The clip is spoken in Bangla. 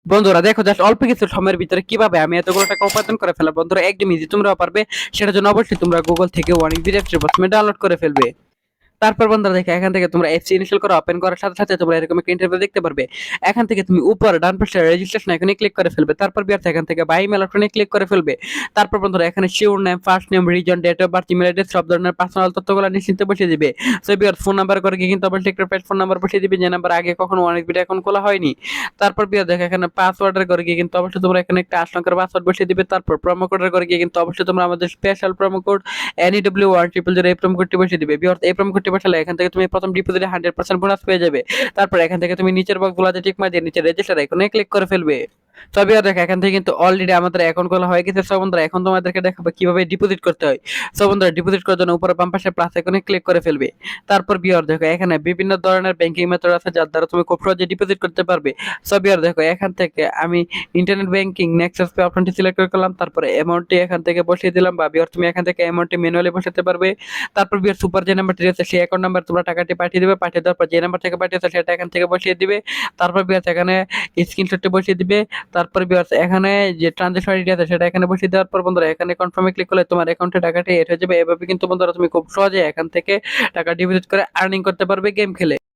বন্ধুরা দেখো জাস্ট অল্প কিছু সময়ের ভিতরে কিভাবে আমি এতগুলো টাকা উপার্জন করে ফেললাম। বন্ধুরা একদম ইজি, তোমরাও পারবে। সেটার জন্য অবশ্যই তোমরা গুগল থেকে ওয়ার্নিং ডিরেক্টরি প্রথমে ডাউনলোড করে ফেলবে। তারপর বন্ধুরা দেখো এখান থেকে তোমরা এফসি ইনস্টল করে ওপেন করার সাথে সাথে তোমরা এরকম একটা ইন্টারভিউ দেখতে পারবে। এখান থেকে তুমি উপরে ডান পাশে রেজিস্ট্রেশন এখানে ক্লিক করে ফেলবে। তারপর বিয়ার এখান থেকে বাই মেল অপশনে ক্লিক করে ফেলবে। তারপর বন্ধুরা এখানে surname, first name, reason, date of birth, email address সব ধরনের পার্সোনাল তথ্যগুলো নিশ্চিন্তে বসিয়ে দিবে। সো বিয়ার ফোন নাম্বার করে গিয়ে কিন্তু অবশ্যই একটা ফোন নাম্বার বসিয়ে দিবে, যে নাম্বার আগে কখনো অনেক ভিডিও এখন খোলা হয়নি। তারপর বিয়ার দেখো এখানে পাসওয়ার্ডের করে গিয়ে কিন্তু অবশ্যই তোমরা এখানে একটা 8 সংখ্যার পাসওয়ার্ড বসিয়ে দিবে। তারপর প্রোমো কোডের করে গিয়ে কিন্তু অবশ্যই তোমরা আমাদের স্পেশাল প্রোমো কোড NEW1000 এই প্রোমো কোডটি বসিয়ে দিবে। বিয়ার এই প্রোমো কোডটি বসালে এখান থেকে তুমি প্রথম ডিপোজিটে 100% বোনাস পেয়ে যাবে। তারপর এখান থেকে তুমি নিচের বক্সগুলোতে টিক মার দিয়ে নিচে রেজিস্টার আইকনে ক্লিক করে ফেলবে। তবে আর দেখো এখান থেকে কিন্তু অলরেডি আমাদের অ্যাকাউন্ট খোলা হয়ে গেছে। সো বন্ধুরা এখন তোমাদেরকে দেখাবো কিভাবে ডিপোজিট করতে হয়। সো বন্ধুরা ডিপোজিট করার জন্য উপরে বাম পাশে প্লাস আইকনে ক্লিক করে ফেলবে। তারপর বিয়ার দেখো এখানে বিভিন্ন ধরনের ব্যাংকিং মেথড আছে যার দ্বারা তুমি খুব সহজে ডিপোজিট করতে পারবে। সো বিয়ার দেখো এখান থেকে আমি ইন্টারনেট ব্যাংকিং নেক্সাস পে অপশনটি সিলেক্ট করে করলাম। তারপরে অ্যামাউন্টটি এখান থেকে বসিয়ে দিলাম, বা বিয়ার তুমি এখান থেকে অ্যামাউন্টটি ম্যানুয়ালি বসাতে পারবে। তারপর বিয়ার সুপার যে নাম্বারটি রয়েছে সেই অ্যাকাউন্ট নাম্বার তোমরা টাকাটি পাঠিয়ে দিবে। পাঠিয়ে দেওয়ার পর যে নাম্বার থেকে পাঠিয়েছে সেটা এখান থেকে বসিয়ে দিবে। তারপর বিয়ার এখানে স্ক্রিনশটটি বসিয়ে দিবে। তারপর বিয়ার এখানে যে ট্রানজাকশন আইডি আছে সেটা এখানে বসিয়ে দেওয়ার পর বন্ধুরা এখানে কনফার্মে ক্লিক করলে তোমার অ্যাকাউন্টে টাকাটি এড হয়ে যাবে। এভাবে কিন্তু বন্ধুরা তুমি খুব সহজে এখান থেকে টাকা ডিপোজিট করে আর্নিং করতে পারবে গেম খেলে।